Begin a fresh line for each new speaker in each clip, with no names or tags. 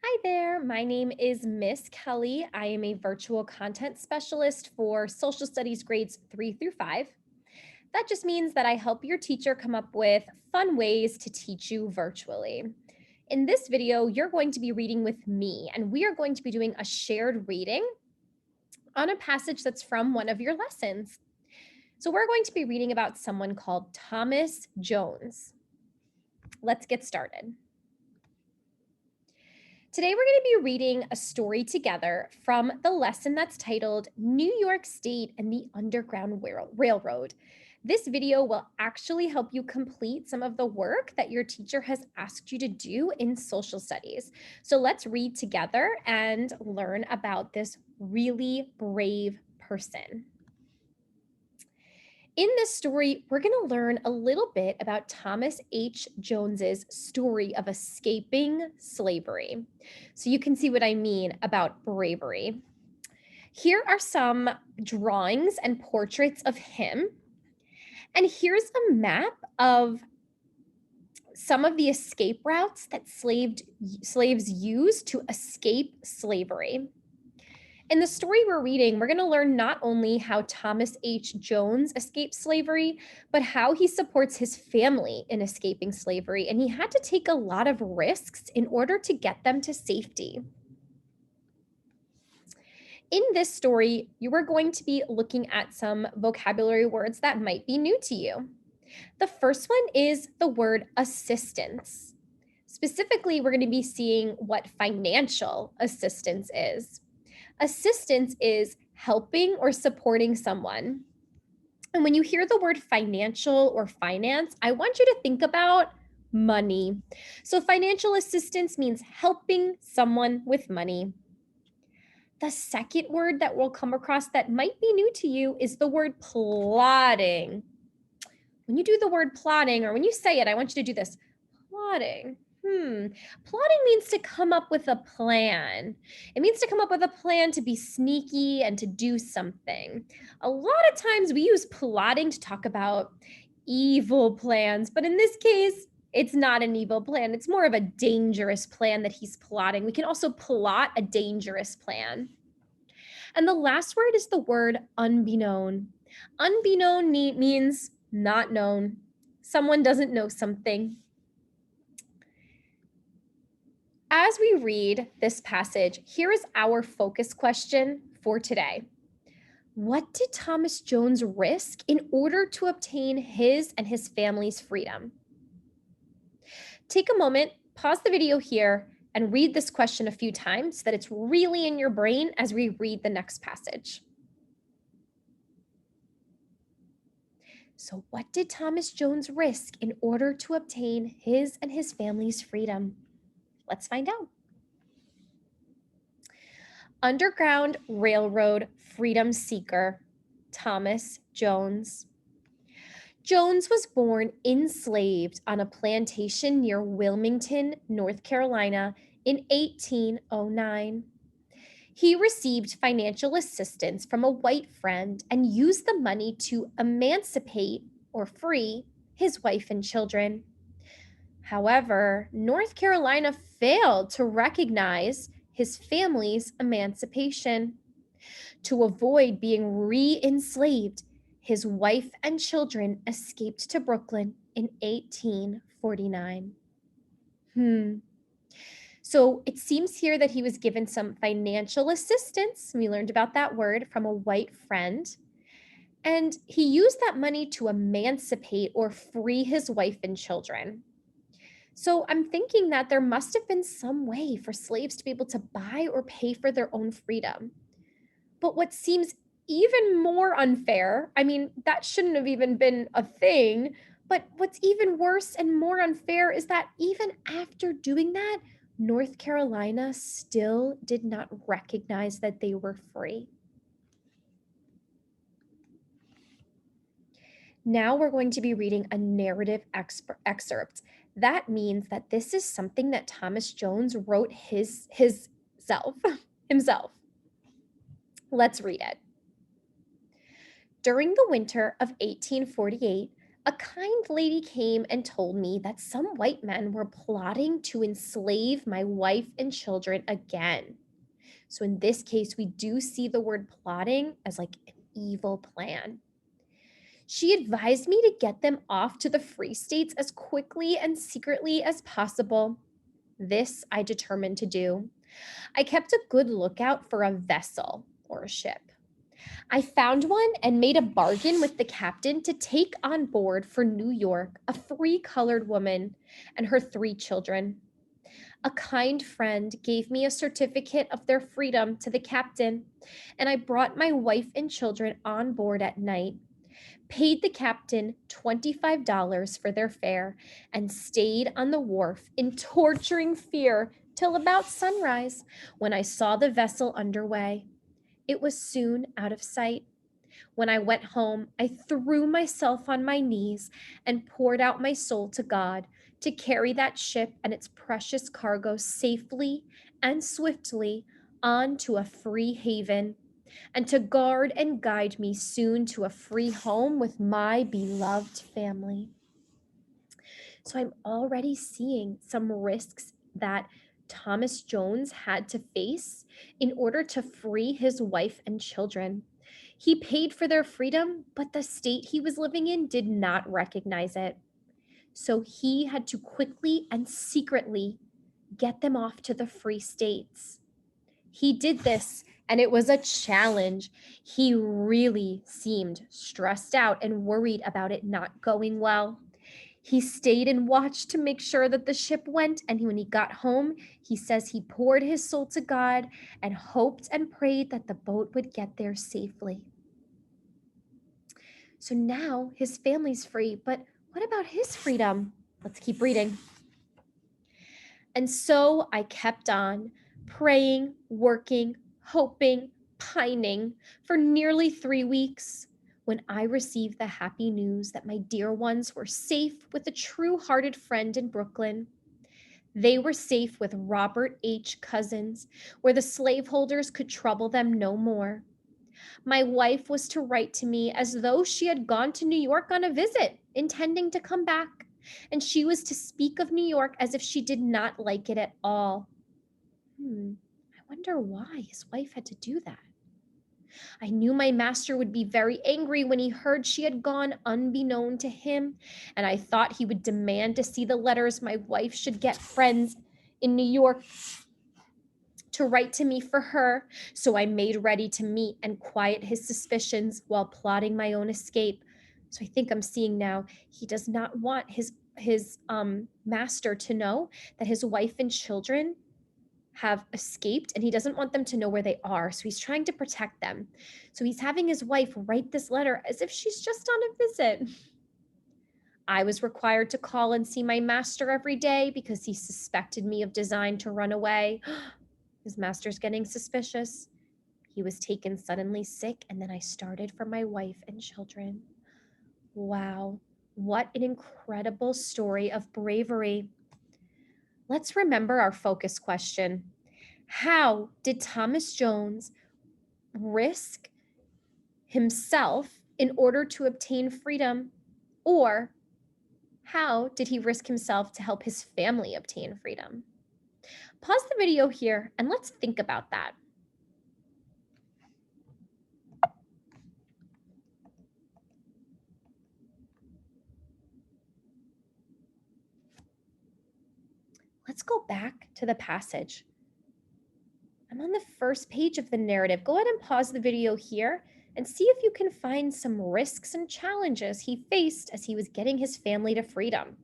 Hi there, my name is Miss Kelly. I am a virtual content specialist for social studies grades 3 through 5. That just means that I help your teacher come up with fun ways to teach you virtually. In this video, you're going to be reading with me, and we are going to be doing a shared reading on a passage that's from one of your lessons. So, we're going to be reading about someone called Thomas Jones. Let's get started. Today, we're going to be reading a story together from the lesson that's titled New York State and the Underground Railroad. This video will actually help you complete some of the work that your teacher has asked you to do in social studies. So let's read together and learn about this really brave person. In this story, we're going to learn a little bit about Thomas H. Jones's story of escaping slavery. So you can see what I mean about bravery. Here are some drawings and portraits of him. And here's a map of some of the escape routes that slaves used to escape slavery. In the story we're reading, we're going to learn not only how Thomas H. Jones escaped slavery, but how he supports his family in escaping slavery. And he had to take a lot of risks in order to get them to safety. In this story, you are going to be looking at some vocabulary words that might be new to you. The first one is the word assistance. Specifically, we're going to be seeing what financial assistance is. Assistance is helping or supporting someone. And when you hear the word financial or finance, I want you to think about money. So, financial assistance means helping someone with money. The second word that we'll come across that might be new to you is the word plotting. When you do the word plotting, or when you say it, I want you to do this plotting. Plotting means to come up with a plan. It means to come up with a plan to be sneaky and to do something. A lot of times we use plotting to talk about evil plans, but in this case, it's not an evil plan. It's more of a dangerous plan that he's plotting. We can also plot a dangerous plan. And the last word is the word unbeknown. Unbeknown means not known. Someone doesn't know something. As we read this passage, here is our focus question for today. What did Thomas Jones risk in order to obtain his and his family's freedom? Take a moment, pause the video here, and read this question a few times so that it's really in your brain as we read the next passage. So, what did Thomas Jones risk in order to obtain his and his family's freedom? Let's find out. Underground Railroad freedom seeker, Thomas Jones. Jones was born enslaved on a plantation near Wilmington, North Carolina in 1809. He received financial assistance from a white friend and used the money to emancipate or free his wife and children. However, North Carolina failed to recognize his family's emancipation. To avoid being re-enslaved, his wife and children escaped to Brooklyn in 1849. So it seems here that he was given some financial assistance. We learned about that word from a white friend. And he used that money to emancipate or free his wife and children. So I'm thinking that there must have been some way for slaves to be able to buy or pay for their own freedom. But what seems even more unfair, I mean, that shouldn't have even been a thing, but what's even worse and more unfair is that even after doing that, North Carolina still did not recognize that they were free. Now we're going to be reading a narrative excerpt. That means that this is something that Thomas Jones wrote himself. Let's read it. During the winter of 1848, A kind lady came and told me that some white men were plotting to enslave my wife and children again. So in this case, we do see the word plotting as like an evil plan. She advised me to get them off to the free states as quickly and secretly as possible. This I determined to do. I kept a good lookout for a vessel or a ship. I found one and made a bargain with the captain to take on board for New York a free colored woman and her 3 children. A kind friend gave me a certificate of their freedom to the captain, and I brought my wife and children on board at night, paid the captain $25 for their fare, and stayed on the wharf in torturing fear till about sunrise when I saw the vessel underway. It was soon out of sight. When I went home, I threw myself on my knees and poured out my soul to God to carry that ship and its precious cargo safely and swiftly on to a free haven, and to guard and guide me soon to a free home with my beloved family. So I'm already seeing some risks that Thomas Jones had to face in order to free his wife and children. He paid for their freedom, but the state he was living in did not recognize it. So he had to quickly and secretly get them off to the free states. He did this, and it was a challenge. He really seemed stressed out and worried about it not going well. He stayed and watched to make sure that the ship went, and when he got home, he says he poured his soul to God and hoped and prayed that the boat would get there safely. So now his family's free, but what about his freedom? Let's keep reading. And so I kept on praying, working, hoping, pining for nearly 3 weeks when I received the happy news that my dear ones were safe with a true-hearted friend in Brooklyn. They were safe with Robert H. Cousins, where the slaveholders could trouble them no more. My wife was to write to me as though she had gone to New York on a visit, intending to come back, and she was to speak of New York as if she did not like it at all. I wonder why his wife had to do that. I knew my master would be very angry when he heard she had gone unbeknown to him, and I thought he would demand to see the letters my wife should get friends in New York to write to me for her, so I made ready to meet and quiet his suspicions while plotting my own escape. So I think I'm seeing now he does not want his master to know that his wife and children have escaped, and he doesn't want them to know where they are. So he's trying to protect them. So he's having his wife write this letter as if she's just on a visit. I was required to call and see my master every day because he suspected me of design to run away. His master's getting suspicious. He was taken suddenly sick, and then I started for my wife and children. Wow, what an incredible story of bravery. Let's remember our focus question. How did Thomas Jones risk himself in order to obtain freedom? Or how did he risk himself to help his family obtain freedom? Pause the video here and let's think about that. Let's go back to the passage. I'm on the first page of the narrative. Go ahead and pause the video here and see if you can find some risks and challenges he faced as he was getting his family to freedom.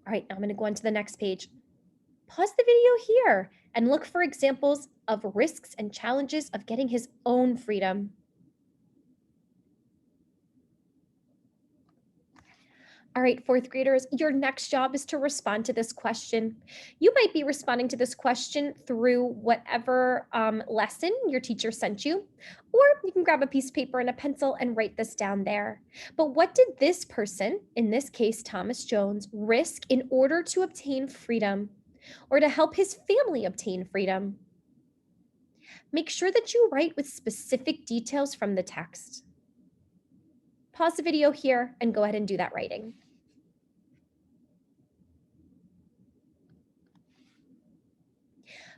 All right, now I'm going to go on to the next page. Pause the video here and look for examples of risks and challenges of getting his own freedom. All right, fourth graders, your next job is to respond to this question. You might be responding to this question through whatever lesson your teacher sent you, or you can grab a piece of paper and a pencil and write this down there. But what did this person, in this case Thomas Jones, risk in order to obtain freedom or to help his family obtain freedom? Make sure that you write with specific details from the text. Pause the video here and go ahead and do that writing.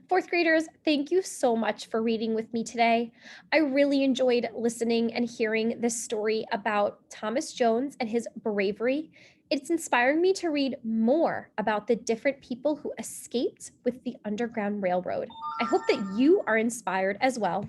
Fourth graders, thank you so much for reading with me today. I really enjoyed listening and hearing this story about Thomas Jones and his bravery. It's inspiring me to read more about the different people who escaped with the Underground Railroad. I hope that you are inspired as well.